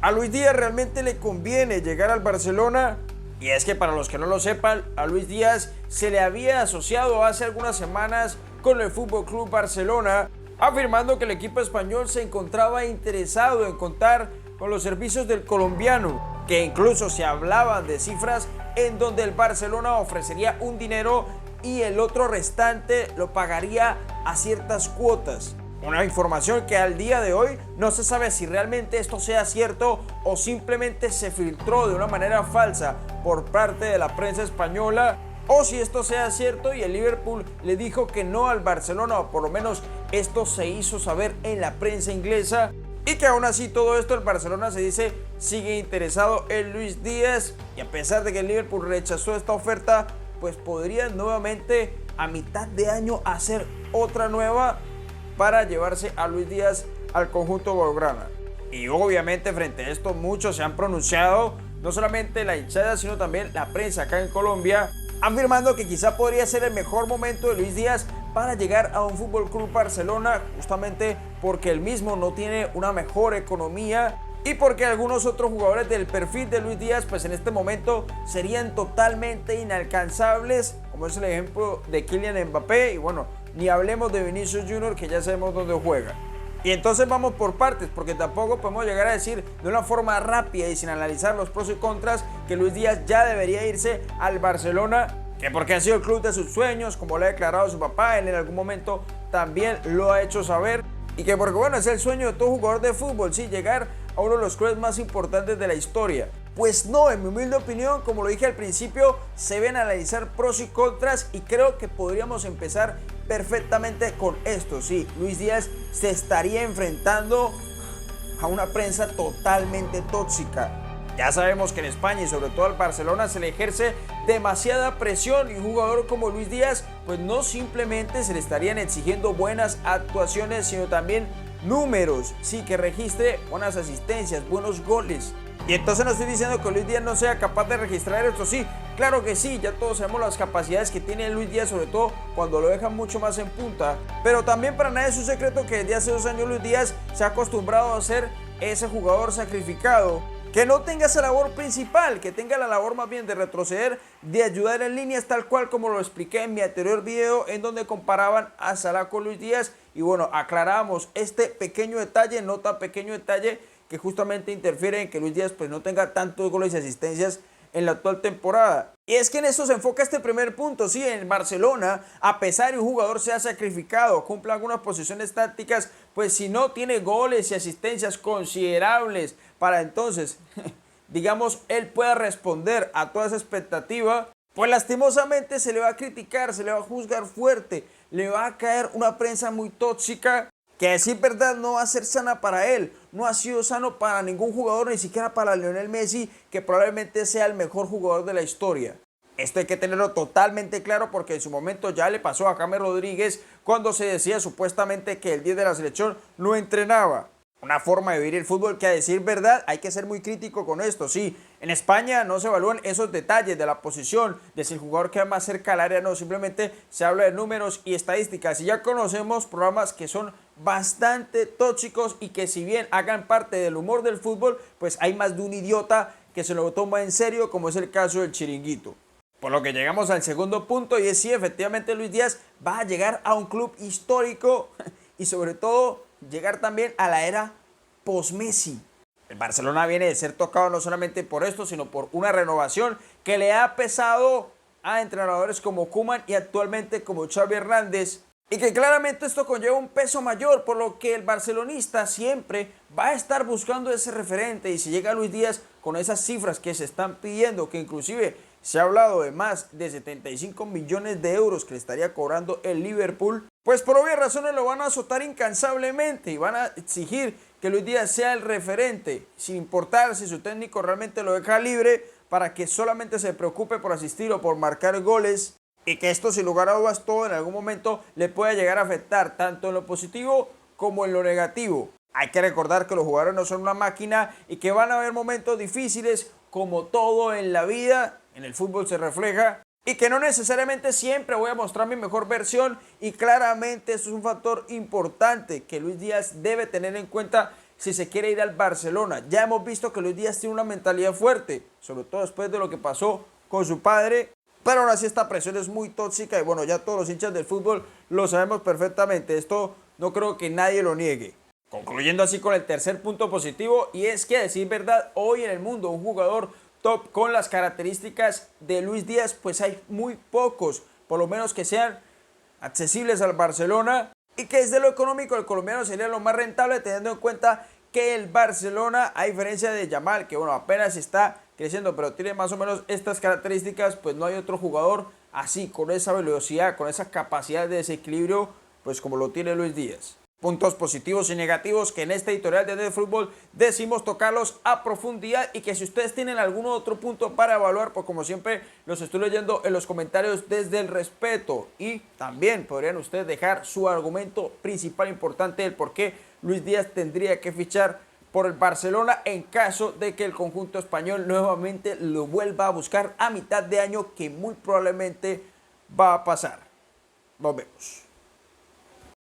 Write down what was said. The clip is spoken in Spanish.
¿A Luis Díaz realmente le conviene llegar al Barcelona? Y es que para los que no lo sepan, a Luis Díaz se le había asociado hace algunas semanas con el FC Barcelona, afirmando que el equipo español se encontraba interesado en contar con los servicios del colombiano, que incluso se hablaban de cifras en donde el Barcelona ofrecería un dinero y el otro restante lo pagaría a ciertas cuotas. Una información que al día de hoy no se sabe si realmente esto sea cierto o simplemente se filtró de una manera falsa por parte de la prensa española, o si esto sea cierto y el Liverpool le dijo que no al Barcelona, o por lo menos esto se hizo saber en la prensa inglesa, y que aún así todo esto el Barcelona se dice sigue interesado en Luis Díaz, y a pesar de que el Liverpool rechazó esta oferta, pues podría nuevamente a mitad de año hacer otra nueva para llevarse a Luis Díaz al conjunto blaugrana. Y obviamente frente a esto muchos se han pronunciado, no solamente la hinchada sino también la prensa acá en Colombia, afirmando que quizá podría ser el mejor momento de Luis Díaz para llegar a un FC Barcelona, justamente porque el mismo no tiene una mejor economía y porque algunos otros jugadores del perfil de Luis Díaz pues en este momento serían totalmente inalcanzables, como es el ejemplo de Kylian Mbappé, y bueno, ni hablemos de Vinicius Junior, que ya sabemos dónde juega. Y entonces vamos por partes, porque tampoco podemos llegar a decir de una forma rápida y sin analizar los pros y contras que Luis Díaz ya debería irse al Barcelona, que porque ha sido el club de sus sueños, como lo ha declarado su papá, él en algún momento también lo ha hecho saber, y que porque bueno, es el sueño de todo jugador de fútbol, sí, llegar a uno de los clubes más importantes de la historia. Pues no, en mi humilde opinión, como lo dije al principio, se deben analizar pros y contras y creo que podríamos empezar perfectamente con esto. Sí, Luis Díaz se estaría enfrentando a una prensa totalmente tóxica. Ya sabemos que en España y sobre todo al Barcelona se le ejerce demasiada presión y un jugador como Luis Díaz pues no simplemente se le estarían exigiendo buenas actuaciones sino también números, sí, que registre buenas asistencias, buenos goles. Y entonces no estoy diciendo que Luis Díaz no sea capaz de registrar esto, sí, claro que sí, ya todos sabemos las capacidades que tiene Luis Díaz, sobre todo cuando lo dejan mucho más en punta, pero también para nadie es un secreto que desde hace 2 años Luis Díaz se ha acostumbrado a ser ese jugador sacrificado, que no tenga esa labor principal, que tenga la labor más bien de retroceder, de ayudar en líneas, tal cual como lo expliqué en mi anterior video en donde comparaban a Salah con Luis Díaz, y bueno, aclaramos este pequeño detalle, no tan pequeño detalle, que justamente interfiere en que Luis Díaz pues no tenga tantos goles y asistencias en la actual temporada. Y es que en esto se enfoca este primer punto, sí, en Barcelona, a pesar de un jugador sea sacrificado, cumple algunas posiciones tácticas, pues si no tiene goles y asistencias considerables para entonces, digamos, él pueda responder a toda esa expectativa, pues lastimosamente se le va a criticar, se le va a juzgar fuerte, le va a caer una prensa muy tóxica, que a decir verdad no va a ser sana para él, no ha sido sano para ningún jugador, ni siquiera para Lionel Messi, que probablemente sea el mejor jugador de la historia. Esto hay que tenerlo totalmente claro porque en su momento ya le pasó a James Rodríguez cuando se decía supuestamente que el 10 de la selección no entrenaba. Una forma de vivir el fútbol que a decir verdad hay que ser muy crítico con esto, sí. En España no se evalúan esos detalles de la posición, de si el jugador queda más cerca al área, no, simplemente se habla de números y estadísticas. Y ya conocemos programas que son bastante tóxicos y que si bien hagan parte del humor del fútbol, pues hay más de un idiota que se lo toma en serio, como es el caso del Chiringuito. Por lo que llegamos al segundo punto y es si efectivamente Luis Díaz va a llegar a un club histórico y sobre todo llegar también a la era post-Messi. El Barcelona viene de ser tocado no solamente por esto, sino por una renovación que le ha pesado a entrenadores como Koeman y actualmente como Xavi Hernández, y que claramente esto conlleva un peso mayor, por lo que el barcelonista siempre va a estar buscando ese referente, y si llega Luis Díaz con esas cifras que se están pidiendo, que inclusive se ha hablado de más de 75 millones de euros que le estaría cobrando el Liverpool, pues por obvias razones lo van a azotar incansablemente y van a exigir que Luis Díaz sea el referente, sin importar si su técnico realmente lo deja libre para que solamente se preocupe por asistir o por marcar goles, y que esto sin lugar a dudas todo en algún momento le puede llegar a afectar tanto en lo positivo como en lo negativo. Hay que recordar que los jugadores no son una máquina y que van a haber momentos difíciles como todo en la vida, en el fútbol se refleja, y que no necesariamente siempre voy a mostrar mi mejor versión, y claramente esto es un factor importante que Luis Díaz debe tener en cuenta si se quiere ir al Barcelona. Ya hemos visto que Luis Díaz tiene una mentalidad fuerte, sobre todo después de lo que pasó con su padre, pero aún así esta presión es muy tóxica y bueno, ya todos los hinchas del fútbol lo sabemos perfectamente. Esto no creo que nadie lo niegue. Concluyendo así con el tercer punto positivo, y es que a decir verdad, hoy en el mundo un jugador top con las características de Luis Díaz, pues hay muy pocos, por lo menos que sean accesibles al Barcelona, y que desde lo económico el colombiano sería lo más rentable, teniendo en cuenta que el Barcelona, a diferencia de Yamal, que bueno, apenas está creciendo, pero tiene más o menos estas características, pues no hay otro jugador así, con esa velocidad, con esa capacidad de desequilibrio, pues como lo tiene Luis Díaz. Puntos positivos y negativos que en este editorial de Fútbol decimos tocarlos a profundidad, y que si ustedes tienen algún otro punto para evaluar, pues como siempre los estoy leyendo en los comentarios desde el respeto, y también podrían ustedes dejar su argumento principal importante del por qué Luis Díaz tendría que fichar por el Barcelona en caso de que el conjunto español nuevamente lo vuelva a buscar a mitad de año, que muy probablemente va a pasar. Nos vemos.